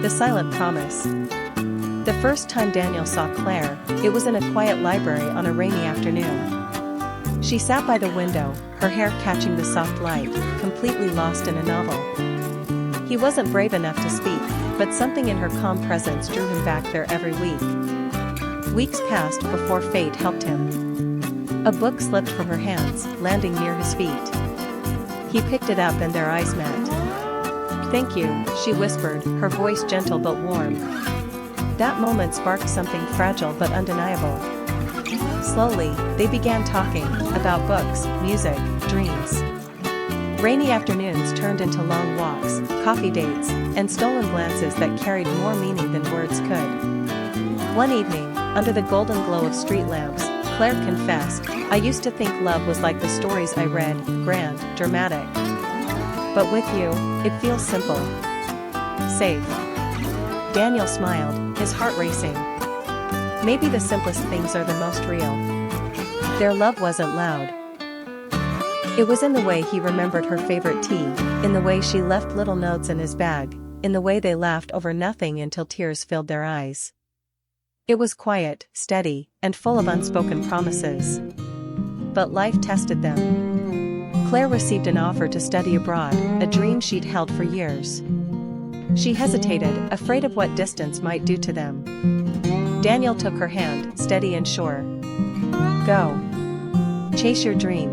The Silent Promise. The first time Daniel saw Claire, it was in a quiet library on a rainy afternoon. She sat by the window, her hair catching the soft light, completely lost in a novel. He wasn't brave enough to speak, but something in her calm presence drew him back there every week. Weeks passed before fate helped him. A book slipped from her hands, landing near his feet. He picked it up and their eyes met. "Thank you," she whispered, her voice gentle but warm. That moment sparked something fragile but undeniable. Slowly, they began talking about books, music, dreams. Rainy afternoons turned into long walks, coffee dates, and stolen glances that carried more meaning than words could. One evening, under the golden glow of street lamps, Claire confessed, "I used to think love was like the stories I read, grand, dramatic. But with you, it feels simple. Safe." Daniel smiled, his heart racing. Maybe the simplest things are the most real. Their love wasn't loud. It was in the way he remembered her favorite tea, in the way she left little notes in his bag, in the way they laughed over nothing until tears filled their eyes. It was quiet, steady, and full of unspoken promises. But life tested them. Claire received an offer to study abroad, a dream she'd held for years. She hesitated, afraid of what distance might do to them. Daniel took her hand, steady and sure. "Go. Chase your dream.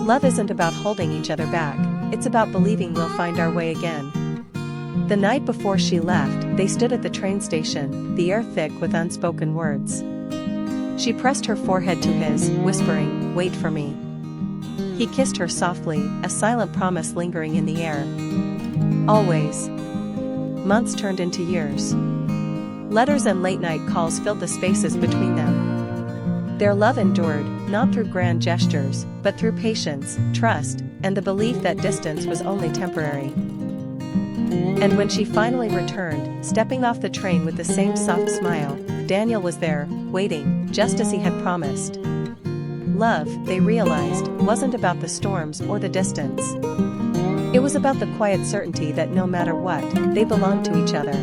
Love isn't about holding each other back, it's about believing we'll find our way again." The night before she left, they stood at the train station, the air thick with unspoken words. She pressed her forehead to his, whispering, "Wait for me." He kissed her softly, a silent promise lingering in the air. Always. Months turned into years. Letters and late-night calls filled the spaces between them. Their love endured, not through grand gestures, but through patience, trust, and the belief that distance was only temporary. And when she finally returned, stepping off the train with the same soft smile, Daniel was there, waiting, just as he had promised. Love, they realized, wasn't about the storms or the distance. It was about the quiet certainty that no matter what, they belonged to each other.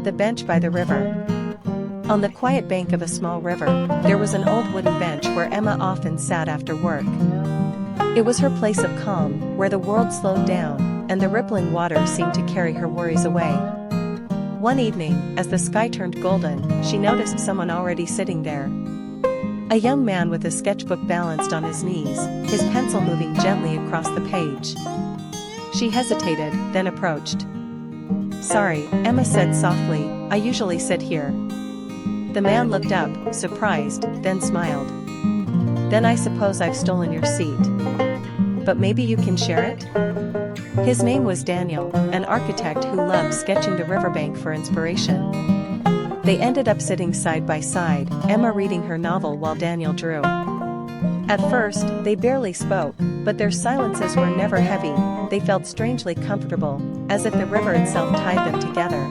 The bench by the river. On the quiet bank of a small river, there was an old wooden bench where Emma often sat after work. It was her place of calm, where the world slowed down, and the rippling water seemed to carry her worries away. One evening, as the sky turned golden, she noticed someone already sitting there. A young man with a sketchbook balanced on his knees, his pencil moving gently across the page. She hesitated, then approached. "Sorry," Emma said softly, "I usually sit here." The man looked up, surprised, then smiled. "Then I suppose I've stolen your seat. But maybe you can share it?" His name was Daniel, an architect who loved sketching the riverbank for inspiration. They ended up sitting side by side, Emma reading her novel while Daniel drew. At first, they barely spoke, but their silences were never heavy, they felt strangely comfortable, as if the river itself tied them together.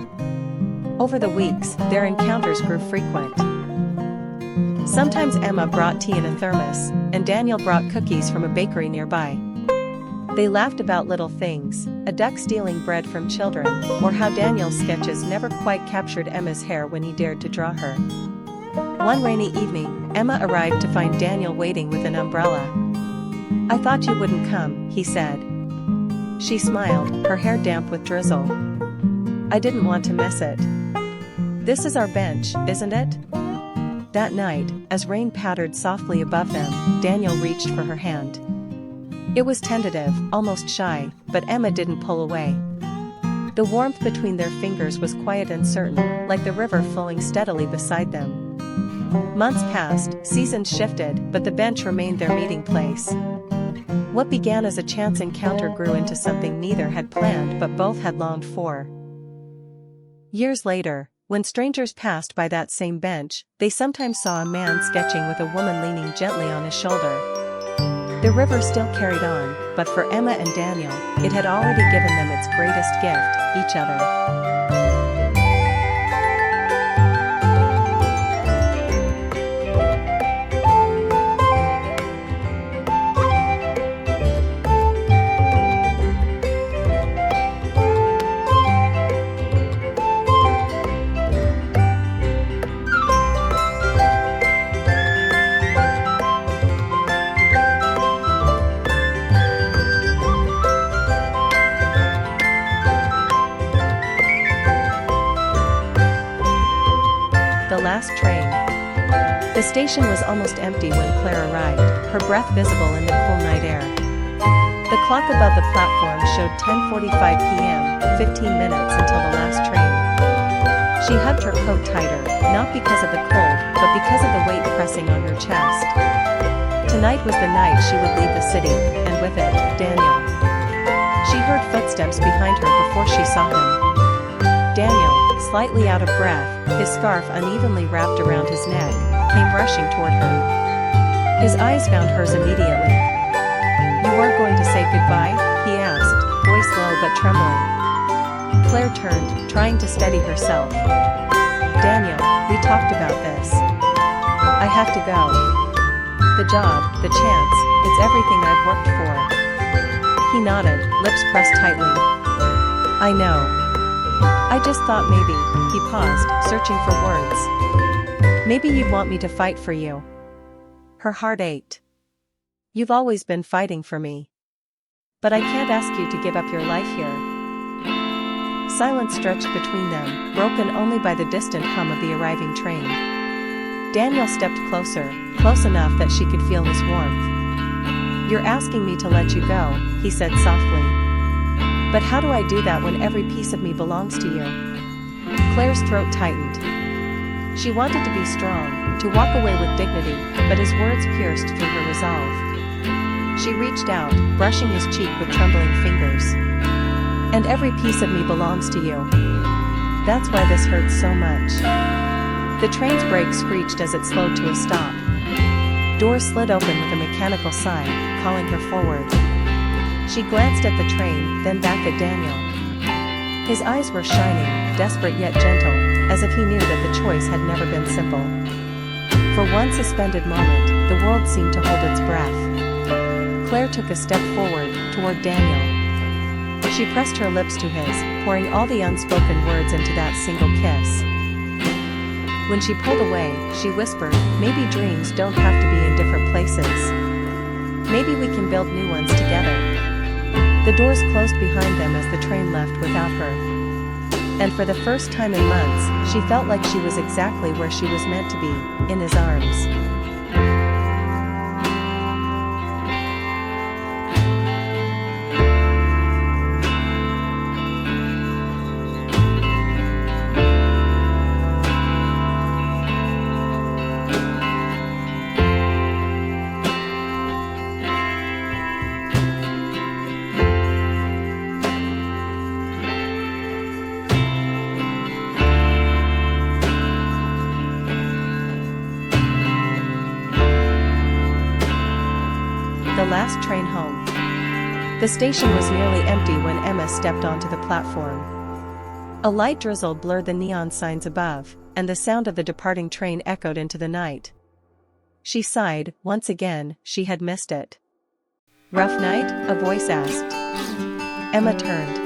Over the weeks, their encounters grew frequent. Sometimes Emma brought tea in a thermos, and Daniel brought cookies from a bakery nearby. They laughed about little things, a duck stealing bread from children, or how Daniel's sketches never quite captured Emma's hair when he dared to draw her. One rainy evening, Emma arrived to find Daniel waiting with an umbrella. "I thought you wouldn't come," he said. She smiled, her hair damp with drizzle. "I didn't want to miss it. This is our bench, isn't it?" That night, as rain pattered softly above them, Daniel reached for her hand. It was tentative, almost shy, but Emma didn't pull away. The warmth between their fingers was quiet and certain, like the river flowing steadily beside them. Months passed, seasons shifted, but the bench remained their meeting place. What began as a chance encounter grew into something neither had planned but both had longed for. Years later, when strangers passed by that same bench, they sometimes saw a man sketching with a woman leaning gently on his shoulder. The river still carried on, but for Emma and Daniel, it had already given them its greatest gift, each other. The last train. The station was almost empty when Claire arrived, her breath visible in the cool night air. The clock above the platform showed 10:45 p.m., 15 minutes until the last train. She hugged her coat tighter, not because of the cold, but because of the weight pressing on her chest. Tonight was the night she would leave the city, and with it, Daniel. She heard footsteps behind her before she saw him. Daniel, slightly out of breath, his scarf unevenly wrapped around his neck, came rushing toward her. His eyes found hers immediately. "You weren't going to say goodbye?" he asked, voice low but trembling. Claire turned, trying to steady herself. "Daniel, we talked about this. I have to go. The job, the chance, it's everything I've worked for." He nodded, lips pressed tightly. "I know. I just thought maybe," he paused, searching for words. "Maybe you'd want me to fight for you." Her heart ached. "You've always been fighting for me. But I can't ask you to give up your life here." Silence stretched between them, broken only by the distant hum of the arriving train. Daniel stepped closer, close enough that she could feel his warmth. "You're asking me to let you go," he said softly. "But how do I do that when every piece of me belongs to you?" Claire's throat tightened. She wanted to be strong, to walk away with dignity, but his words pierced through her resolve. She reached out, brushing his cheek with trembling fingers. "And every piece of me belongs to you. That's why this hurts so much." The train's brakes screeched as it slowed to a stop. Doors slid open with a mechanical sigh, calling her forward. She glanced at the train, then back at Daniel. His eyes were shining, desperate yet gentle, as if he knew that the choice had never been simple. For one suspended moment, the world seemed to hold its breath. Claire took a step forward, toward Daniel. She pressed her lips to his, pouring all the unspoken words into that single kiss. When she pulled away, she whispered, "Maybe dreams don't have to be in different places. Maybe we can build new ones together." The doors closed behind them as the train left without her. And for the first time in months, she felt like she was exactly where she was meant to be, in his arms. The last train home. The station was nearly empty when Emma stepped onto the platform. A light drizzle blurred the neon signs above, and the sound of the departing train echoed into the night. She sighed, once again, she had missed it. "Rough night?" a voice asked. Emma turned.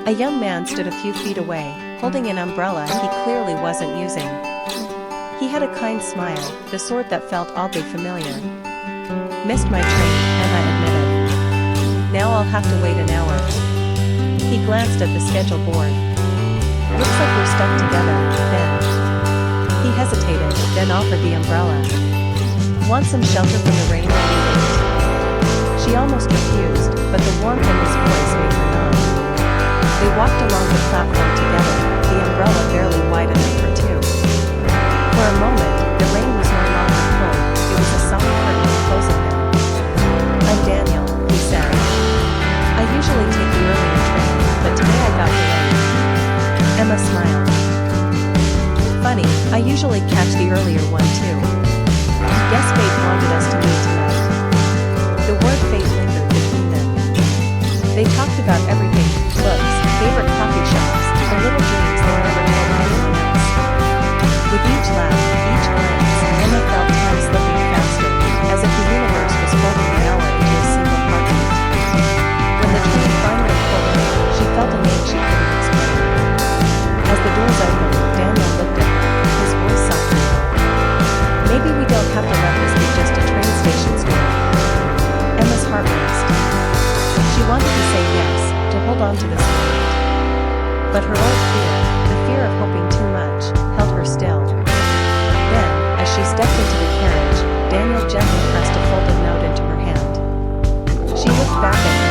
A young man stood a few feet away, holding an umbrella he clearly wasn't using. He had a kind smile, the sort that felt oddly familiar. "Missed my train," Emma admitted. "Now I'll have to wait an hour." He glanced at the schedule board. "Looks like we're stuck together, then." He hesitated, then offered the umbrella. "Want some shelter from the rain while we wait?" She almost refused, but the warmth in his voice made her nod. They walked along the platform together, the umbrella barely wide enough for two. For a moment, there usually take the earlier train, but today I got delayed. Emma smiled. Funny, I usually catch the earlier one too. Guess fate wanted us to meet tonight. The word fate lingered between them. They talked about everything, books, favorite coffee shops, the little dreams they never told anyone else. With each laugh, each glance, Emma felt time slipping faster, as if the universe was folding the hour into a single heartbeat. When the train finally pulled in, she felt a need she couldn't explain. As the doors opened, Daniel looked at her, his voice softening. Maybe we don't have to let this be just a train station story. Emma's heart raced. She wanted to say yes, to hold on to this moment. But her old fear, the fear of hoping too much, held her still. Then, as she stepped into the carriage, Daniel gently pressed a folded note into her hand. She looked back at